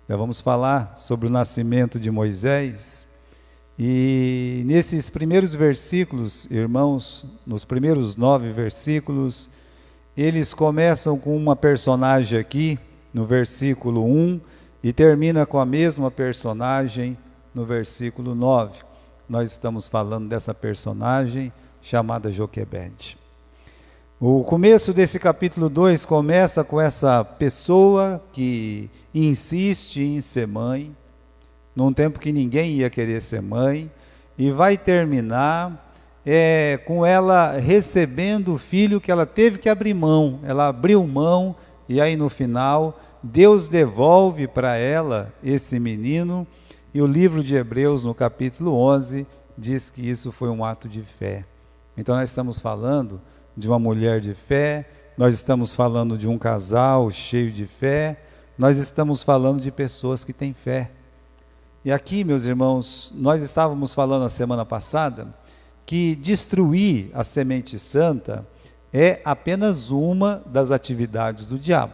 Já vamos falar sobre o nascimento de Moisés. E nesses primeiros versículos, irmãos, nos primeiros 9 versículos, eles começam com uma personagem aqui, no versículo 1, e termina com a mesma personagem no versículo 9. Nós estamos falando dessa personagem chamada Joquebede. O começo desse capítulo 2 começa com essa pessoa que insiste em ser mãe, num tempo que ninguém ia querer ser mãe, e vai terminar com ela recebendo o filho que ela teve que abrir mão. Ela abriu mão, e aí no final, Deus devolve para ela esse menino, e o livro de Hebreus, no capítulo 11, diz que isso foi um ato de fé. Então nós estamos falando de uma mulher de fé, nós estamos falando de um casal cheio de fé, nós estamos falando de pessoas que têm fé. E aqui, meus irmãos, nós estávamos falando a semana passada que destruir a semente santa é apenas uma das atividades do diabo.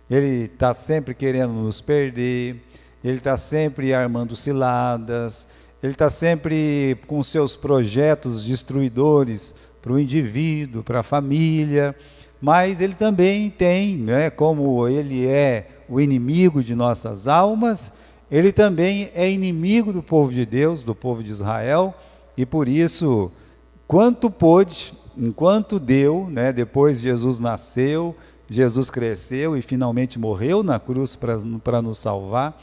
Ele está sempre querendo nos perder, ele está sempre armando ciladas, ele está sempre com seus projetos destruidores para o indivíduo, para a família, mas ele também tem, como ele é o inimigo de nossas almas, ele também é inimigo do povo de Deus, do povo de Israel, e por isso, quanto pôde, enquanto deu, depois Jesus nasceu, Jesus cresceu e finalmente morreu na cruz para nos salvar,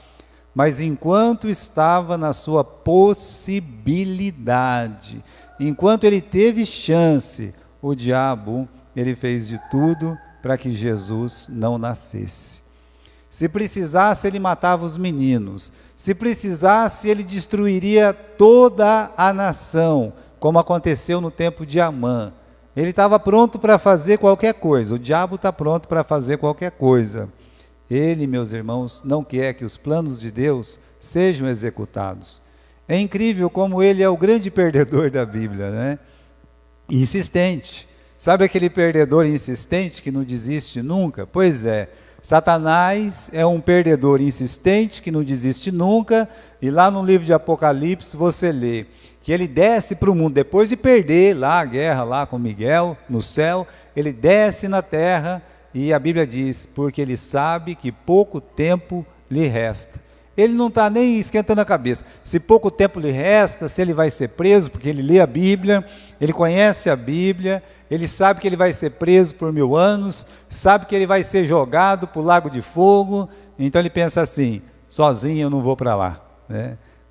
mas enquanto estava na sua possibilidade, enquanto ele teve chance, o diabo, ele fez de tudo para que Jesus não nascesse. Se precisasse, ele matava os meninos. Se precisasse, ele destruiria toda a nação, como aconteceu no tempo de Amã. Ele estava pronto para fazer qualquer coisa. O diabo está pronto para fazer qualquer coisa. Ele, meus irmãos, não quer que os planos de Deus sejam executados. É incrível como ele é o grande perdedor da Bíblia, Insistente. Sabe aquele perdedor insistente que não desiste nunca? Pois é, Satanás é um perdedor insistente que não desiste nunca, e lá no livro de Apocalipse você lê que ele desce para o mundo, depois de perder lá a guerra lá com Miguel no céu, ele desce na terra, e a Bíblia diz, porque ele sabe que pouco tempo lhe resta. Ele não está nem esquentando a cabeça, se pouco tempo lhe resta, se ele vai ser preso, porque ele lê a Bíblia, ele conhece a Bíblia, ele sabe que ele vai ser preso por 1000 anos, sabe que ele vai ser jogado para o lago de fogo, então ele pensa assim, sozinho eu não vou para lá,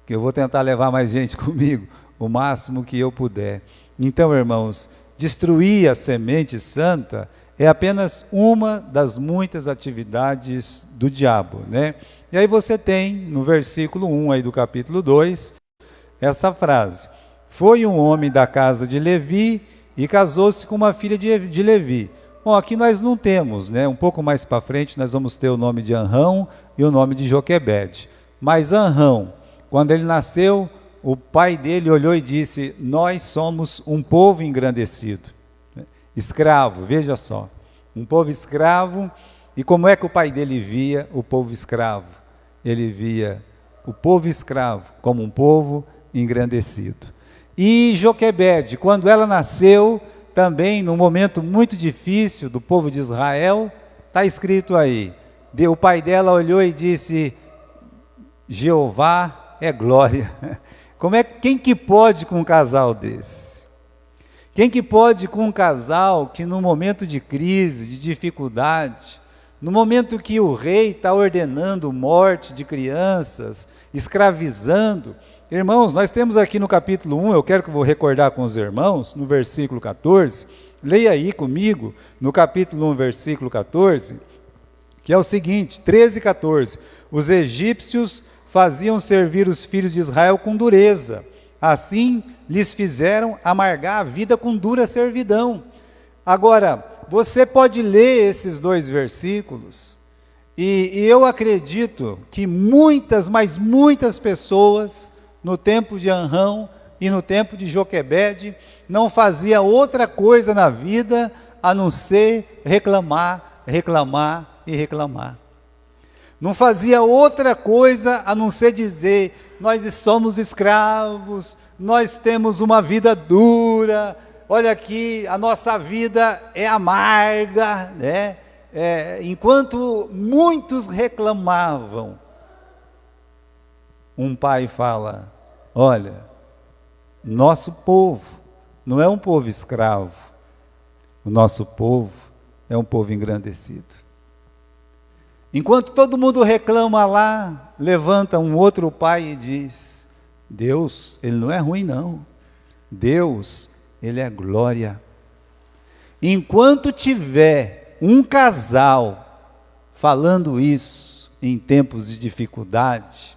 que eu vou tentar levar mais gente comigo, o máximo que eu puder. Então, irmãos, destruir a semente santa é apenas uma das muitas atividades do diabo, E aí você tem, no versículo 1 aí do capítulo 2, essa frase, foi um homem da casa de Levi e casou-se com uma filha de Levi. Bom, aqui nós não temos, um pouco mais para frente nós vamos ter o nome de Anrão e o nome de Joquebede. Mas Anrão, quando ele nasceu, o pai dele olhou e disse, nós somos um povo engrandecido. Escravo, veja só, um povo escravo, e como é que o pai dele via o povo escravo? Ele via o povo escravo como um povo engrandecido. E Joquebede, quando ela nasceu, também num momento muito difícil do povo de Israel, está escrito aí, o pai dela olhou e disse, Jeová é glória. Quem que pode com um casal desse? Quem que pode com um casal que no momento de crise, de dificuldade, no momento que o rei está ordenando morte de crianças, escravizando, irmãos, nós temos aqui no capítulo 1, eu quero que eu vou recordar com os irmãos, no versículo 14, leia aí comigo, no capítulo 1, versículo 14, que é o seguinte, 13 e 14, os egípcios faziam servir os filhos de Israel com dureza, assim lhes fizeram amargar a vida com dura servidão. Agora, você pode ler esses 2 versículos, e eu acredito que muitas, mas muitas pessoas, no tempo de Anrão e no tempo de Joquebede, não fazia outra coisa na vida, a não ser reclamar, reclamar e reclamar. não fazia outra coisa a não ser dizer: nós somos escravos, nós temos uma vida dura, olha aqui, a nossa vida é amarga, né? Enquanto muitos reclamavam, um pai fala: olha, nosso povo não é um povo escravo, o nosso povo é um povo engrandecido. Enquanto todo mundo reclama lá, levanta um outro pai e diz: Deus, ele não é ruim não, Deus, ele é glória. Enquanto tiver um casal falando isso em tempos de dificuldade,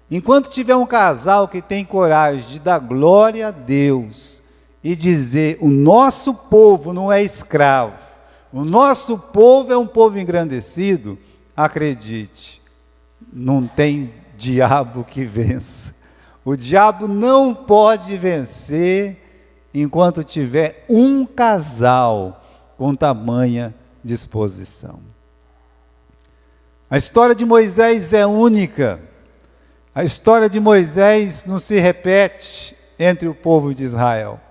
enquanto tiver um casal que tem coragem de dar glória a Deus e dizer: o nosso povo não é escravo, o nosso povo é um povo engrandecido, acredite, não tem diabo que vença. O diabo não pode vencer enquanto tiver um casal com tamanha disposição. A história de Moisés é única. A história de Moisés não se repete entre o povo de Israel.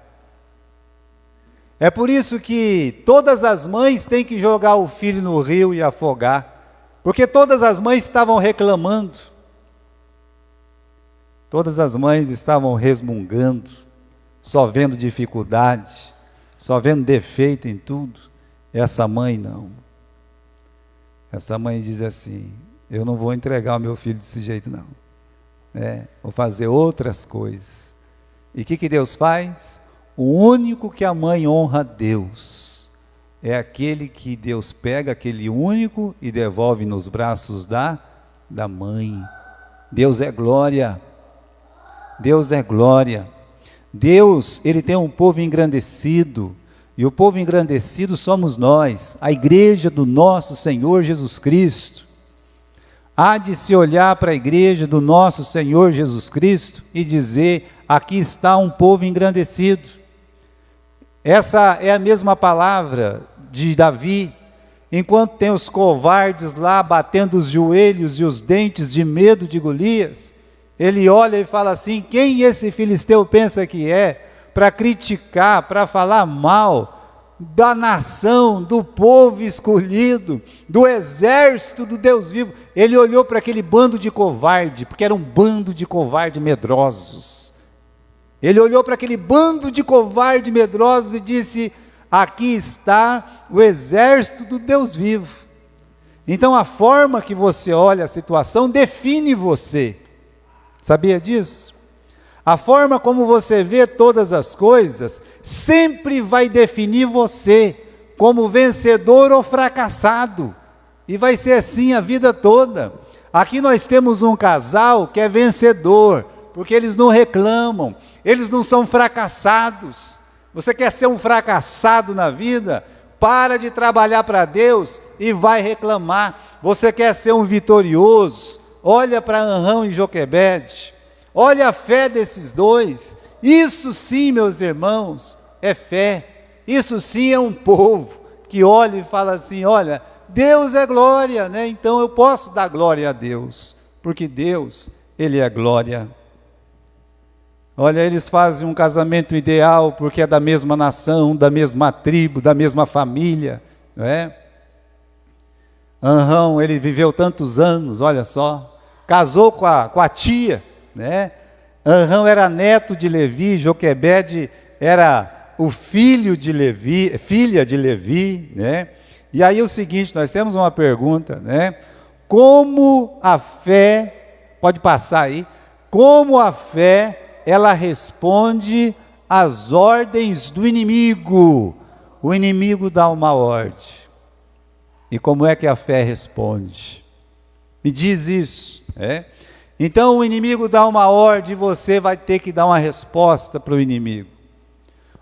É por isso que todas as mães têm que jogar o filho no rio e afogar, porque todas as mães estavam reclamando, todas as mães estavam resmungando, só vendo dificuldade, só vendo defeito em tudo. Essa mãe não. Essa mãe diz assim: eu não vou entregar o meu filho desse jeito não. Vou fazer outras coisas. E o que Deus faz? O único que a mãe honra a Deus é aquele que Deus pega, aquele único, e devolve nos braços da mãe. Deus é glória. Deus é glória. Deus, ele tem um povo engrandecido, e o povo engrandecido somos nós, a igreja do nosso Senhor Jesus Cristo. Há de se olhar para a igreja do nosso Senhor Jesus Cristo e dizer: aqui está um povo engrandecido. Essa é a mesma palavra de Davi, enquanto tem os covardes lá batendo os joelhos e os dentes de medo de Golias, ele olha e fala assim: quem esse filisteu pensa que é, para criticar, para falar mal da nação, do povo escolhido, do exército do Deus vivo? Ele olhou para aquele bando de covarde, porque era um bando de covarde medrosos. Ele olhou para aquele bando de covarde medrosos e disse: aqui está o exército do Deus vivo. Então a forma que você olha a situação define você. Sabia disso? A forma como você vê todas as coisas sempre vai definir você como vencedor ou fracassado. E vai ser assim a vida toda. Aqui nós temos um casal que é vencedor, porque eles não reclamam, eles não são fracassados. Você quer ser um fracassado na vida? Para de trabalhar para Deus e vai reclamar. Você quer ser um vitorioso? Olha para Anrão e Joquebede, olha a fé desses dois. Isso sim, meus irmãos, é fé. Isso sim é um povo que olha e fala assim: olha, Deus é glória, né? Então eu posso dar glória a Deus, porque Deus, ele é glória. Olha, eles fazem um casamento ideal porque é da mesma nação, da mesma tribo, da mesma família, não é? Anrão, ele viveu tantos anos, olha só, casou com a tia, né? Anrão era neto de Levi, Joquebede era o filho de Levi, filha de Levi, né? E aí o seguinte, nós temos uma pergunta, né? Como a fé, pode passar aí, como a fé ela responde às ordens do inimigo? O inimigo dá uma ordem. E como é que a fé responde? Me diz isso. Então o inimigo dá uma ordem e você vai ter que dar uma resposta para o inimigo.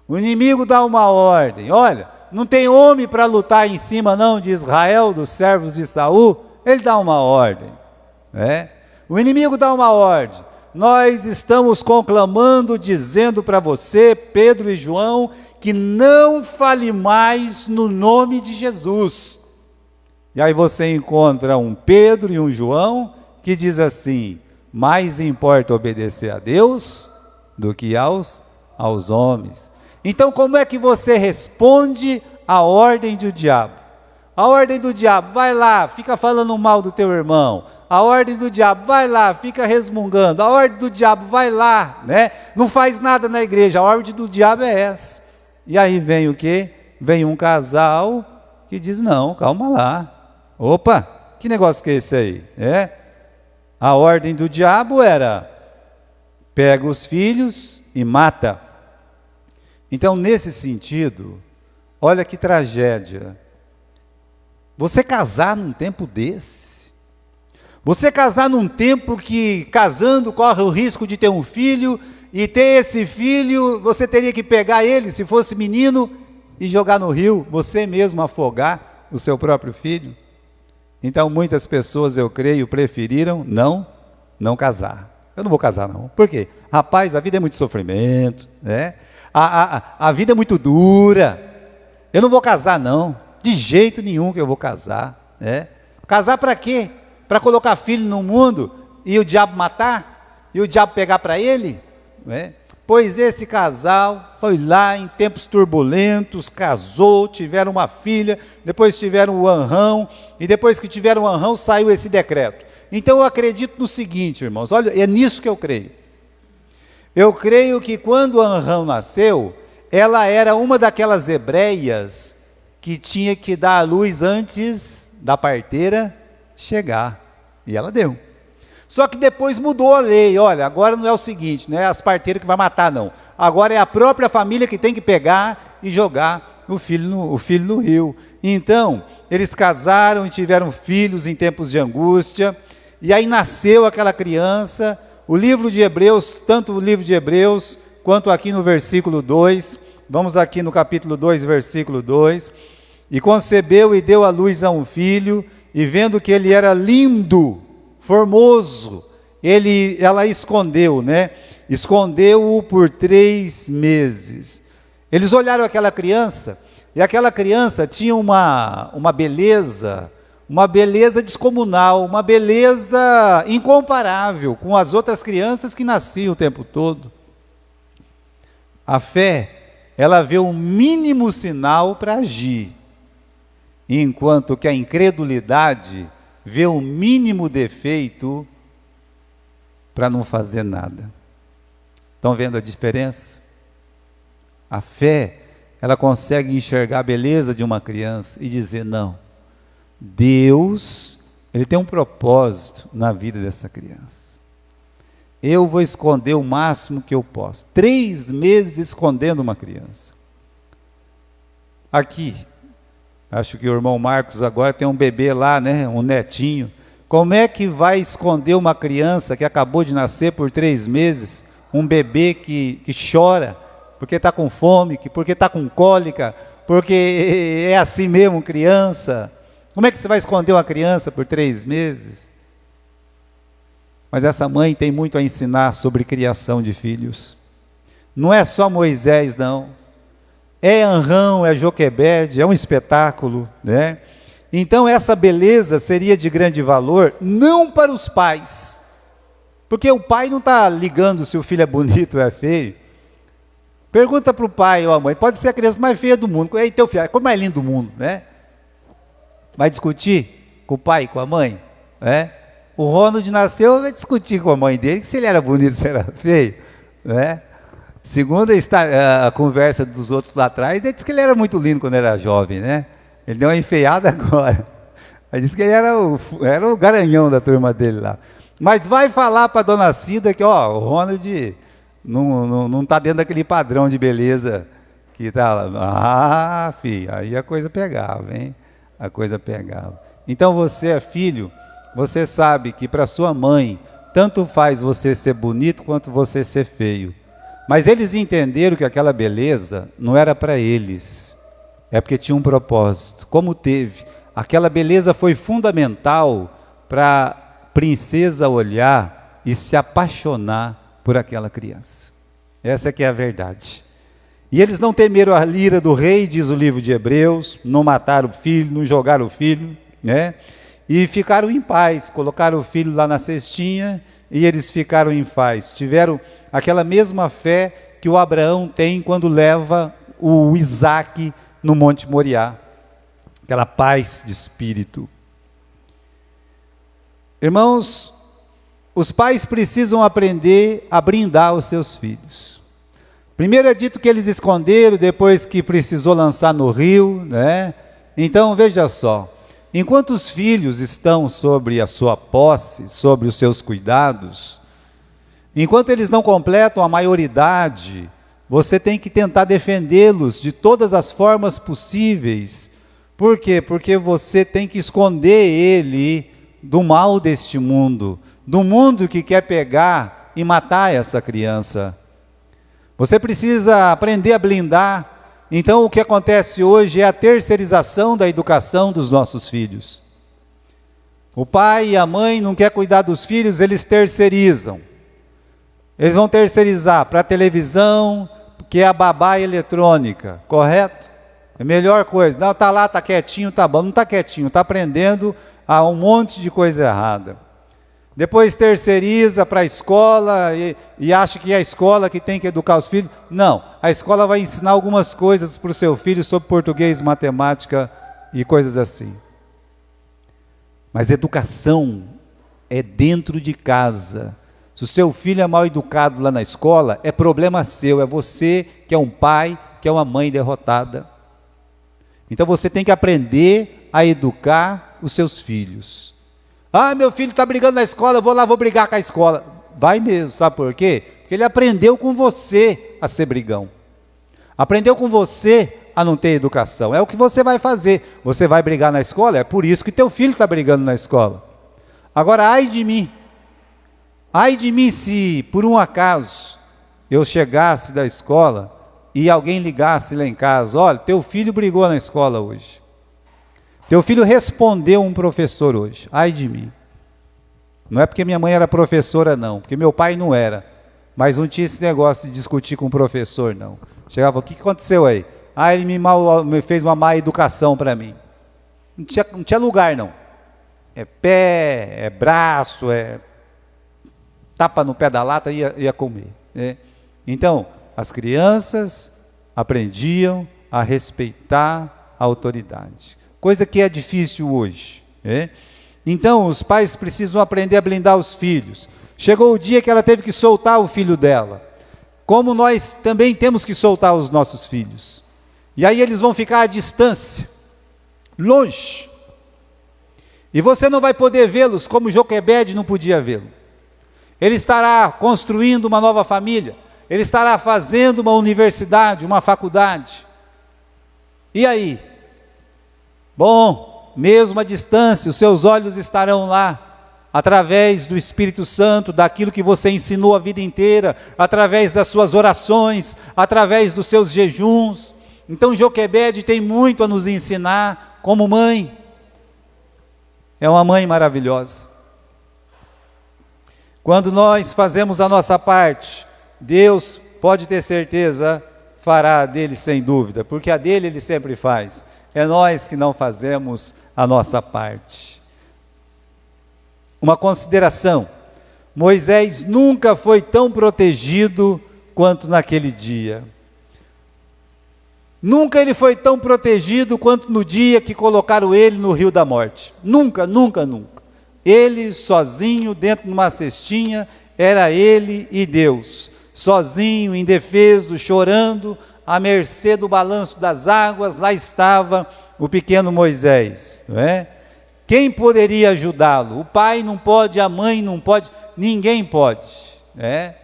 O inimigo dá uma ordem: olha, não tem homem para lutar em cima não de Israel, dos servos de Saul. Ele dá uma ordem. O inimigo dá uma ordem: nós estamos conclamando, dizendo para você, Pedro e João, que não fale mais no nome de Jesus. E aí você encontra um Pedro e um João que diz assim: mais importa obedecer a Deus do que aos homens. Então como é que você responde à ordem do diabo? A ordem do diabo: vai lá, fica falando mal do teu irmão. A ordem do diabo: vai lá, fica resmungando. A ordem do diabo: vai lá, né? Não faz nada na igreja. A ordem do diabo é essa. E aí vem o quê? Vem um casal que diz: não, calma lá. Opa, que negócio que é esse aí? A ordem do diabo era: pega os filhos e mata. Então, nesse sentido, olha que tragédia. Você casar num tempo desse, você casar num tempo que, casando, corre o risco de ter um filho, e ter esse filho, você teria que pegar ele, se fosse menino, e jogar no rio, você mesmo afogar o seu próprio filho. Então, muitas pessoas, eu creio, preferiram não casar. Eu não vou casar, não. Por quê? Rapaz, a vida é muito sofrimento, né? A vida é muito dura. Eu não vou casar, não. De jeito nenhum que eu vou casar, né? Casar para quê? Para colocar filho no mundo e o diabo matar? E o diabo pegar para ele? Né? Pois esse casal foi lá em tempos turbulentos, casou, tiveram uma filha, depois tiveram o anrão, e depois que tiveram o anrão saiu esse decreto. Então eu acredito no seguinte, irmãos, olha, é nisso que eu creio. Eu creio que quando o anrão nasceu, ela era uma daquelas hebreias que tinha que dar à luz antes da parteira chegar, e ela deu. Só que depois mudou a lei. Olha, agora não é o seguinte, não é as parteiras que vai matar, não. Agora é a própria família que tem que pegar e jogar o filho no rio. Então, eles casaram e tiveram filhos em tempos de angústia, e aí nasceu aquela criança. O livro de Hebreus, tanto o livro de Hebreus, quanto aqui no versículo 2, vamos aqui no capítulo 2, versículo 2, e concebeu e deu à luz a um filho, e vendo que ele era lindo, formoso, ela escondeu, né? Escondeu-o por 3 meses. Eles olharam aquela criança, e aquela criança tinha uma beleza descomunal, uma beleza incomparável com as outras crianças que nasciam o tempo todo. A fé, ela vê o mínimo sinal para agir, enquanto que a incredulidade vê o mínimo defeito para não fazer nada. Estão vendo a diferença? A fé, ela consegue enxergar a beleza de uma criança e dizer: não, Deus, Ele tem um propósito na vida dessa criança. Eu vou esconder o máximo que eu posso. 3 meses escondendo uma criança. Aqui, acho que o irmão Marcos agora tem um bebê lá, né? Um netinho. Como é que vai esconder uma criança que acabou de nascer por 3 meses? Um bebê que chora porque está com fome, porque está com cólica, porque é assim mesmo, criança. Como é que você vai esconder uma criança por 3 meses? Mas essa mãe tem muito a ensinar sobre criação de filhos. Não é só Moisés, não. É Anrão, é Joquebede, é um espetáculo, né? Então essa beleza seria de grande valor, não para os pais, porque o pai não está ligando se o filho é bonito ou é feio. Pergunta para o pai ou a mãe: pode ser a criança mais feia do mundo, ei, teu filho, como é lindo do mundo, né? Vai discutir com o pai e com a mãe, né? O Ronald nasceu, vai discutir com a mãe dele se ele era bonito ou se era feio, né? Segundo a conversa dos outros lá atrás, ele disse que ele era muito lindo quando era jovem, né? Ele deu uma enfeiada agora. Ele disse que ele era o garanhão da turma dele lá. Mas vai falar para a dona Cida que, ó, o Ronald não está dentro daquele padrão de beleza que está lá. Ah, filho, aí a coisa pegava, hein? A coisa pegava. Então você é filho, você sabe que para sua mãe, tanto faz você ser bonito quanto você ser feio. Mas eles entenderam que aquela beleza não era para eles, é porque tinha um propósito. Como teve, aquela beleza foi fundamental para a princesa olhar e se apaixonar por aquela criança. Essa que é a verdade. E eles não temeram a ira do rei, diz o livro de Hebreus, não mataram o filho, não jogaram o filho, né? E ficaram em paz, colocaram o filho lá na cestinha e eles ficaram em paz. Tiveram aquela mesma fé que o Abraão tem quando leva o Isaque no Monte Moriá. Aquela paz de espírito. Irmãos, os pais precisam aprender a brindar os seus filhos. Primeiro é dito que eles esconderam, depois que precisou lançar no rio, né? Então, veja só, enquanto os filhos estão sobre a sua posse, sobre os seus cuidados, enquanto eles não completam a maioridade, você tem que tentar defendê-los de todas as formas possíveis. Por quê? Porque você tem que esconder ele do mal deste mundo, do mundo que quer pegar e matar essa criança. Você precisa aprender a blindar. Então, o que acontece hoje é a terceirização da educação dos nossos filhos. O pai e a mãe não querem cuidar dos filhos, eles terceirizam. Eles vão terceirizar para a televisão, que é a babá eletrônica, correto? É a melhor coisa. Não, está lá, está quietinho, tá bom. Não está quietinho, está aprendendo a um monte de coisa errada. Depois terceiriza para a escola e acha que é a escola que tem que educar os filhos. Não, a escola vai ensinar algumas coisas para o seu filho sobre português, matemática e coisas assim. Mas educação é dentro de casa. Se o seu filho é mal educado lá na escola, é problema seu, é você que é um pai, que é uma mãe derrotada. Então você tem que aprender a educar os seus filhos. Ah, meu filho está brigando na escola, eu vou lá, vou brigar com a escola. Vai mesmo, sabe por quê? Porque ele aprendeu com você a ser brigão. Aprendeu com você a não ter educação. É o que você vai fazer. Você vai brigar na escola, é por isso que teu filho está brigando na escola. Agora, ai de mim se por um acaso eu chegasse da escola e alguém ligasse lá em casa, olha, teu filho brigou na escola hoje. Teu filho respondeu um professor hoje. Ai de mim. Não é porque minha mãe era professora, não. Porque meu pai não era. Mas não tinha esse negócio de discutir com o professor, não. Chegava, o que aconteceu aí? Ah, ele me fez uma má educação para mim. Não tinha lugar, não. É pé, é braço, é tapa no pé da lata, ia comer. Né? Então, as crianças aprendiam a respeitar a autoridade. Coisa que é difícil hoje. Né? Então, os pais precisam aprender a blindar os filhos. Chegou o dia que ela teve que soltar o filho dela. Como nós também temos que soltar os nossos filhos. E aí eles vão ficar à distância, longe. E você não vai poder vê-los como Joquebede não podia vê-lo. Ele estará construindo uma nova família. Ele estará fazendo uma universidade, uma faculdade. E aí? Bom, mesmo à distância, os seus olhos estarão lá, através do Espírito Santo, daquilo que você ensinou a vida inteira, através das suas orações, através dos seus jejuns. Então Joquebede tem muito a nos ensinar como mãe. É uma mãe maravilhosa. Quando nós fazemos a nossa parte, Deus, pode ter certeza, fará a dele sem dúvida, porque a dele ele sempre faz. É nós que não fazemos a nossa parte. Uma consideração: Moisés nunca foi tão protegido quanto naquele dia. Nunca ele foi tão protegido quanto no dia que colocaram ele no rio da morte. Nunca, nunca, nunca. Ele sozinho, dentro de uma cestinha, era ele e Deus. Sozinho, indefeso, chorando, à mercê do balanço das águas, lá estava o pequeno Moisés, não é? Quem poderia ajudá-lo? O pai não pode, a mãe não pode, ninguém pode, né?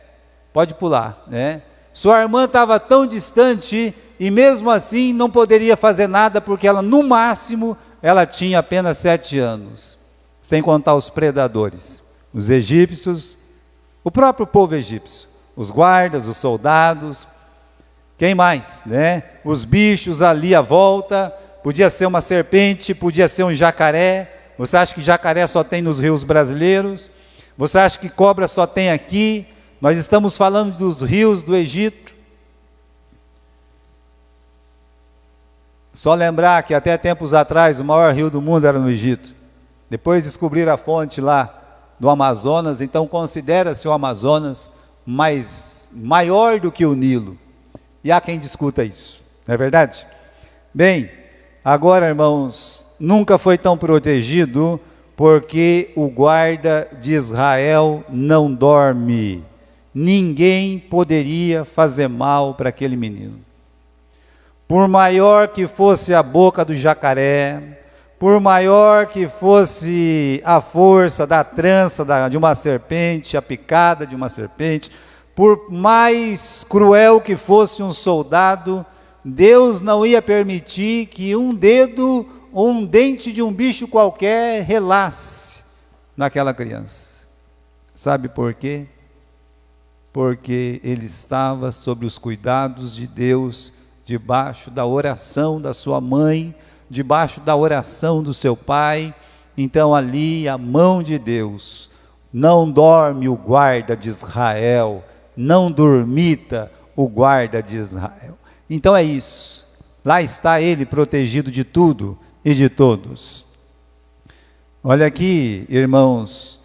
Pode pular, né? Sua irmã estava tão distante e mesmo assim não poderia fazer nada, porque ela, no máximo, ela tinha apenas 7 anos, sem contar os predadores, os egípcios, o próprio povo egípcio, os guardas, os soldados, quem mais, né? Os bichos ali à volta, podia ser uma serpente, podia ser um jacaré. Você acha que jacaré só tem nos rios brasileiros? Você acha que cobra só tem aqui? Nós estamos falando dos rios do Egito. Só lembrar que até tempos atrás o maior rio do mundo era no Egito. Depois descobriram a fonte lá do Amazonas, então considera-se o Amazonas maior do que o Nilo. E há quem discuta isso, não é verdade? Bem, agora, irmãos, nunca foi tão protegido, porque o guarda de Israel não dorme. Ninguém poderia fazer mal para aquele menino. Por maior que fosse a boca do jacaré, por maior que fosse a força da trança de uma serpente, a picada de uma serpente, por mais cruel que fosse um soldado, Deus não ia permitir que um dedo ou um dente de um bicho qualquer relasse naquela criança. Sabe por quê? Porque ele estava sob os cuidados de Deus, debaixo da oração da sua mãe, debaixo da oração do seu pai. Então ali a mão de Deus. Não dorme o guarda de Israel, não dormita o guarda de Israel. Então é isso, lá está ele protegido de tudo e de todos. Olha aqui, irmãos,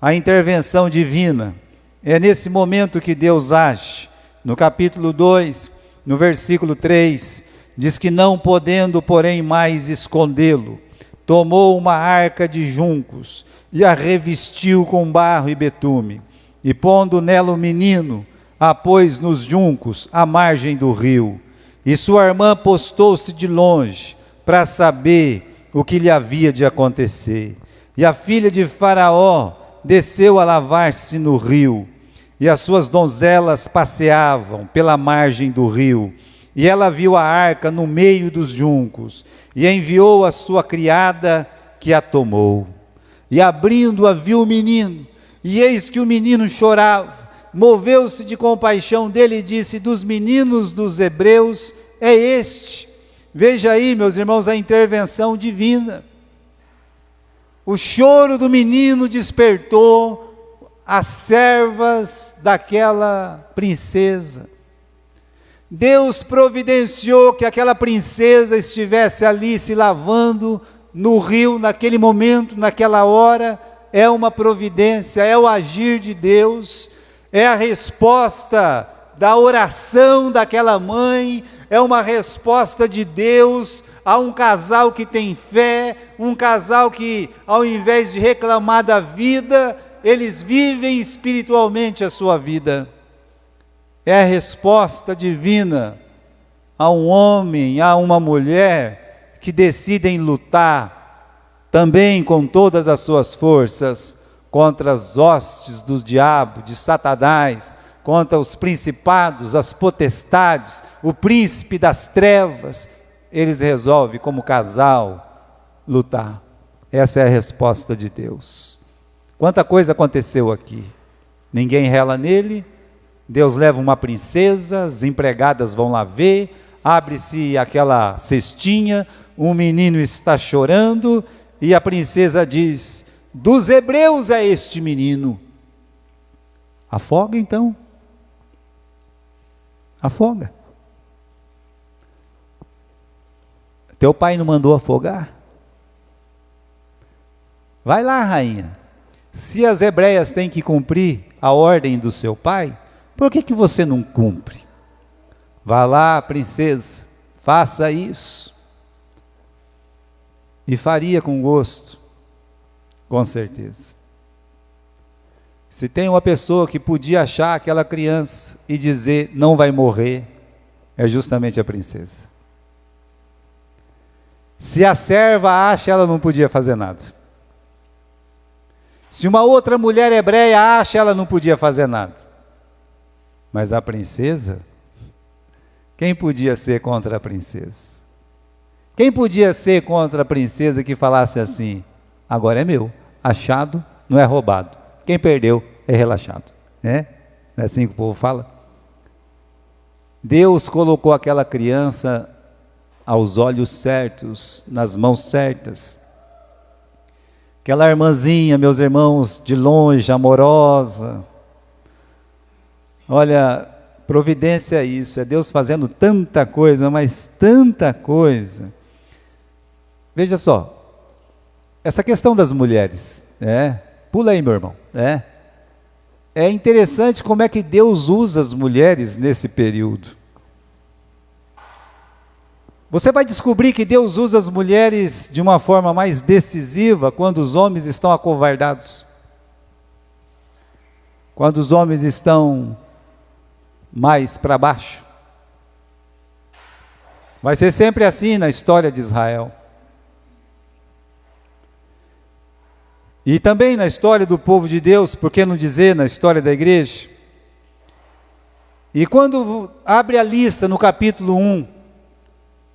a intervenção divina, é nesse momento que Deus age. No capítulo 2, no versículo 3, diz que não podendo, porém, mais escondê-lo, tomou uma arca de juncos e a revestiu com barro e betume, e pondo nela o menino, a pôs nos juncos à margem do rio. E sua irmã postou-se de longe para saber o que lhe havia de acontecer. E a filha de Faraó desceu a lavar-se no rio, e as suas donzelas passeavam pela margem do rio. E ela viu a arca no meio dos juncos, e enviou a sua criada, que a tomou. E abrindo-a, viu o menino, e eis que o menino chorava. Moveu-se de compaixão dele e disse: dos meninos dos hebreus é este. Veja aí, meus irmãos, a intervenção divina. O choro do menino despertou as servas daquela princesa. Deus providenciou que aquela princesa estivesse ali se lavando no rio, naquele momento, naquela hora. É uma providência, é o agir de Deus, é a resposta da oração daquela mãe, é uma resposta de Deus a um casal que tem fé, um casal que, ao invés de reclamar da vida, eles vivem espiritualmente a sua vida. É a resposta divina a um homem, a uma mulher que decidem lutar também com todas as suas forças contra as hostes do diabo, de Satanás, contra os principados, as potestades, o príncipe das trevas. Eles resolvem, como casal, lutar. Essa é a resposta de Deus. Quanta coisa aconteceu aqui. Ninguém rela nele. Deus leva uma princesa, as empregadas vão lá ver, abre-se aquela cestinha, um menino está chorando, e a princesa diz: dos hebreus é este menino. Afoga então. Afoga. Teu pai não mandou afogar? Vai lá, rainha. Se as hebreias têm que cumprir a ordem do seu pai, por que você não cumpre? Vá lá, princesa, faça isso. E faria com gosto, com certeza. Se tem uma pessoa que podia achar aquela criança e dizer não vai morrer, é justamente a princesa. Se a serva acha, ela não podia fazer nada. Se uma outra mulher hebreia acha, ela não podia fazer nada. Mas a princesa, quem podia ser contra a princesa? Quem podia ser contra a princesa que falasse assim: agora é meu, achado não é roubado, quem perdeu é relaxado, né? Não é assim que o povo fala? Deus colocou aquela criança aos olhos certos, nas mãos certas. Aquela irmãzinha, meus irmãos, de longe, amorosa. Olha, providência é isso, é Deus fazendo tanta coisa, mas tanta coisa. Veja só, essa questão das mulheres, pula aí, meu irmão, é interessante como é que Deus usa as mulheres nesse período. Você vai descobrir que Deus usa as mulheres de uma forma mais decisiva quando os homens estão acovardados. Quando os homens estão mais para baixo. Vai ser sempre assim na história de Israel. E também na história do povo de Deus, por que não dizer na história da igreja? E quando abre a lista no capítulo 1,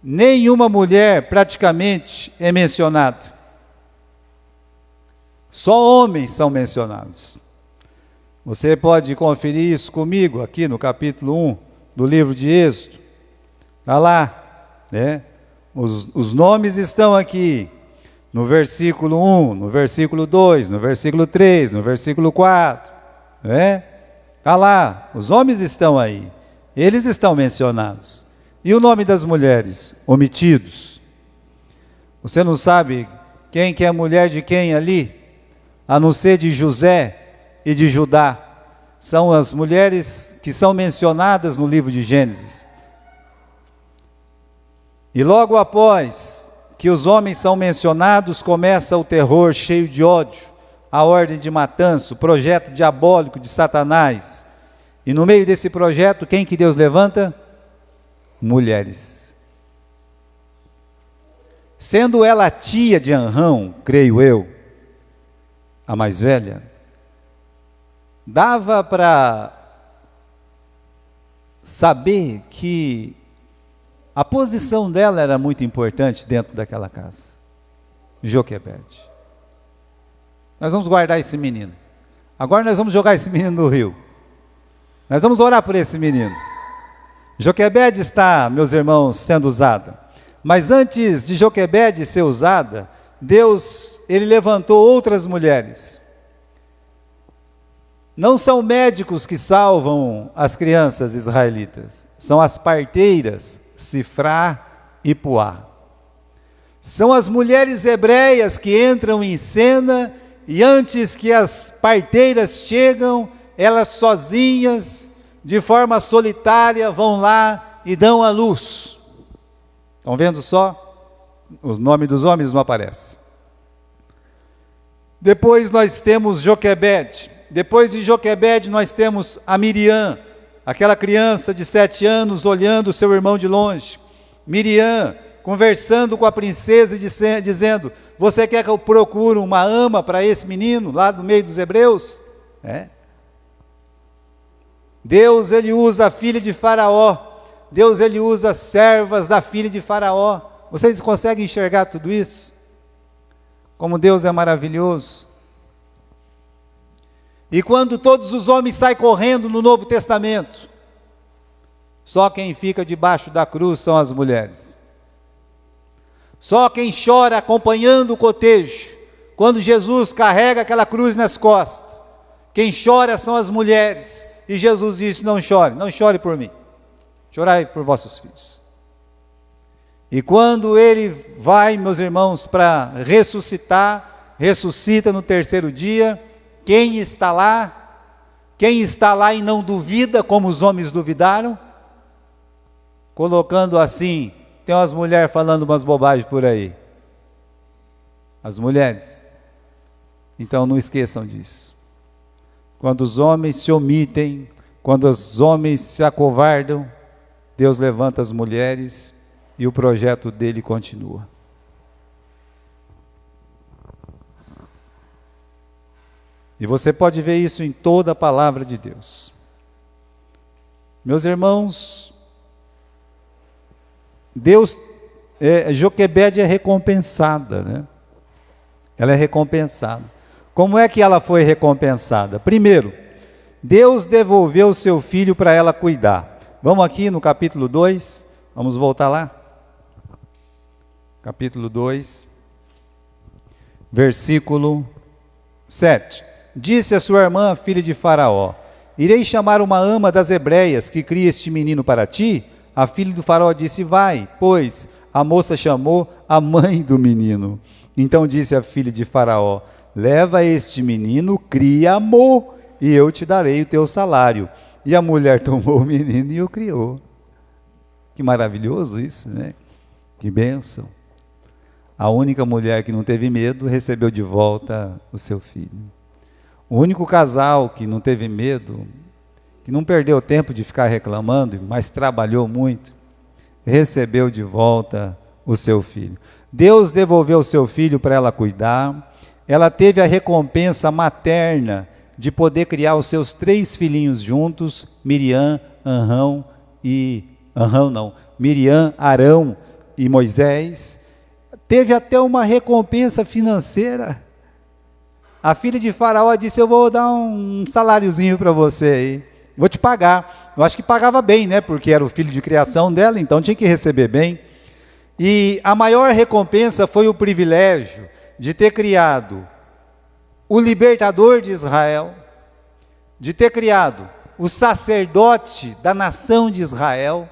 nenhuma mulher praticamente é mencionada. Só homens são mencionados. Você pode conferir isso comigo aqui no capítulo 1 do livro de Êxodo. Está lá, Os nomes estão aqui. No versículo 1, no versículo 2, no versículo 3, no versículo 4, Está lá, os homens estão aí, eles estão mencionados. E o nome das mulheres? Omitidos. Você não sabe quem que é mulher de quem ali? A não ser de José e de Judá. São as mulheres que são mencionadas no livro de Gênesis. E logo após que os homens são mencionados, começa o terror cheio de ódio, a ordem de matança, o projeto diabólico de Satanás. E no meio desse projeto, quem que Deus levanta? Mulheres. Sendo ela a tia de Anrão, creio eu, a mais velha, dava para saber que a posição dela era muito importante dentro daquela casa. Joquebede. Nós vamos guardar esse menino. Agora nós vamos jogar esse menino no rio. Nós vamos orar por esse menino. Joquebede está, meus irmãos, sendo usada. Mas antes de Joquebede ser usada, Deus, ele levantou outras mulheres. Não são médicos que salvam as crianças israelitas. São as parteiras, Sifrá e Puá. São as mulheres hebreias que entram em cena e antes que as parteiras chegam, elas sozinhas, de forma solitária, vão lá e dão à luz. Estão vendo só? O nome dos homens não aparece. Depois nós temos Joquebede. Depois de Joquebede nós temos a Miriam, aquela criança de 7 anos olhando o seu irmão de longe. Miriam conversando com a princesa e dizendo: você quer que eu procure uma ama para esse menino lá do meio dos hebreus? Deus, ele usa a filha de Faraó. Deus, ele usa servas da filha de Faraó. Vocês conseguem enxergar tudo isso? Como Deus é maravilhoso. E quando todos os homens saem correndo no Novo Testamento, só quem fica debaixo da cruz são as mulheres. Só quem chora acompanhando o cotejo, quando Jesus carrega aquela cruz nas costas, quem chora são as mulheres. E Jesus disse: não chore por mim, chorai por vossos filhos. E quando ele vai, meus irmãos, para ressuscitar, ressuscita no 3º dia, quem está lá? Quem está lá e não duvida, como os homens duvidaram? Colocando assim, tem umas mulheres falando umas bobagens por aí. As mulheres. Então não esqueçam disso. Quando os homens se omitem, quando os homens se acovardam, Deus levanta as mulheres e o projeto dele continua. E você pode ver isso em toda a palavra de Deus. Meus irmãos, Joquebede é recompensada, Ela é recompensada. Como é que ela foi recompensada? Primeiro, Deus devolveu o seu filho para ela cuidar. Vamos aqui no capítulo 2, vamos voltar lá. Capítulo 2, versículo 7. Disse a sua irmã, filha de Faraó: irei chamar uma ama das hebreias que cria este menino para ti? A filha do Faraó disse: vai, pois A moça chamou a mãe do menino. Então disse a filha de Faraó: leva este menino, cria-mo, e eu te darei o teu salário. E a mulher tomou o menino e o criou. Que maravilhoso isso, né? Que bênção. A única mulher que não teve medo recebeu de volta o seu filho. O único casal que não teve medo, que não perdeu tempo de ficar reclamando, mas trabalhou muito, recebeu de volta o seu filho. Deus devolveu o seu filho para ela cuidar. Ela teve a recompensa materna de poder criar os seus 3 filhinhos juntos, Miriam, Arão e Moisés. Teve até uma recompensa financeira. A filha de Faraó disse: eu vou dar um saláriozinho para você aí, vou te pagar. Eu acho que pagava bem, né? Porque era o filho de criação dela, então tinha que receber bem. E a maior recompensa foi o privilégio de ter criado o libertador de Israel, de ter criado o sacerdote da nação de Israel,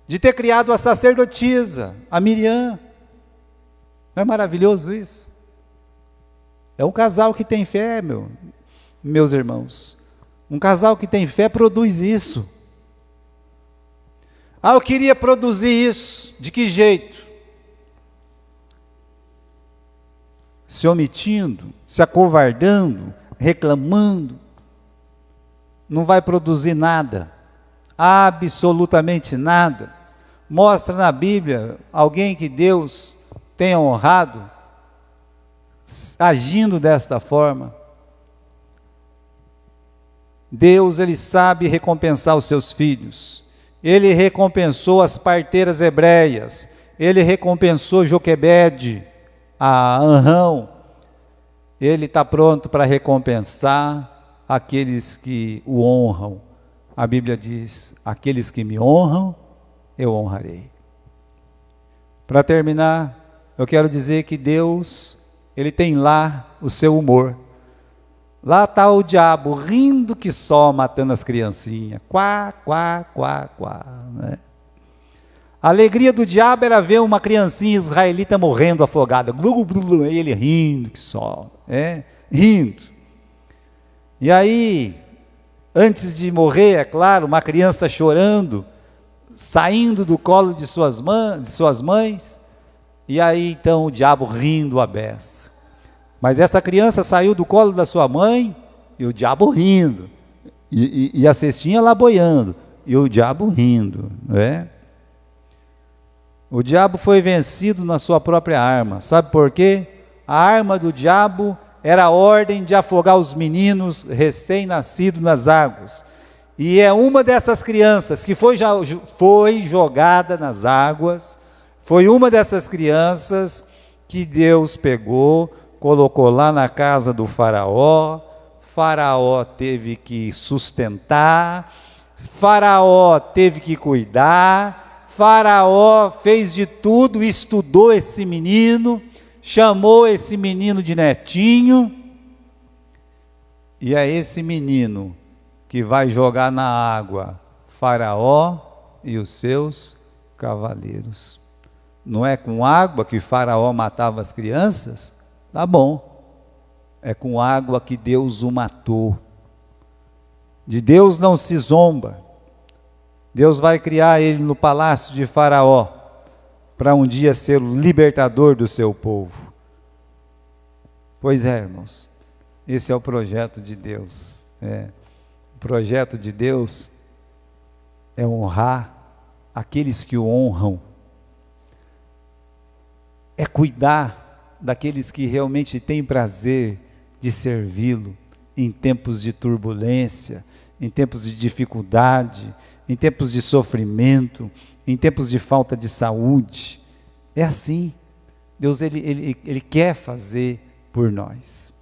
de ter criado a sacerdotisa, a Miriam. Não é maravilhoso isso? É um casal que tem fé, meus irmãos. Um casal que tem fé produz isso. Ah, eu queria produzir isso. De que jeito? Se omitindo, se acovardando, reclamando, não vai produzir nada, absolutamente nada. Mostra na Bíblia alguém que Deus tenha honrado, agindo desta forma. Deus, Ele sabe recompensar os seus filhos. Ele recompensou as parteiras hebreias, Ele recompensou Joquebede, a Anrão. Ele está pronto para recompensar aqueles que o honram. A Bíblia diz: aqueles que me honram, eu honrarei. Para terminar, eu quero dizer que Deus, Ele tem lá o seu humor. Lá está o diabo, rindo que só, matando as criancinhas. Quá, quá, quá, quá. Né? A alegria do diabo era ver uma criancinha israelita morrendo afogada. Glu, glu, glu, e ele rindo que só. Rindo. E aí, antes de morrer, é claro, uma criança chorando, saindo do colo de suas mães. E aí, então, o diabo rindo a beça. Mas essa criança saiu do colo da sua mãe e o diabo rindo. E a cestinha lá boiando. E o diabo rindo. Não é? O diabo foi vencido na sua própria arma. Sabe por quê? A arma do diabo era a ordem de afogar os meninos recém-nascidos nas águas. E é uma dessas crianças que foi jogada nas águas. Foi uma dessas crianças que Deus pegou, colocou lá na casa do Faraó. Faraó teve que sustentar, Faraó teve que cuidar, Faraó fez de tudo, estudou esse menino, chamou esse menino de netinho, e é esse menino que vai jogar na água Faraó e os seus cavaleiros. Não é com água que Faraó matava as crianças? Tá bom, é com água que Deus o matou. De Deus não se zomba. Deus vai criar ele no palácio de Faraó, para um dia ser o libertador do seu povo. Pois é, irmãos, esse é o projeto de Deus. O projeto de Deus é honrar aqueles que o honram, é cuidar daqueles que realmente têm prazer de servi-lo em tempos de turbulência, em tempos de dificuldade, em tempos de sofrimento, em tempos de falta de saúde. É assim. Deus ele quer fazer por nós.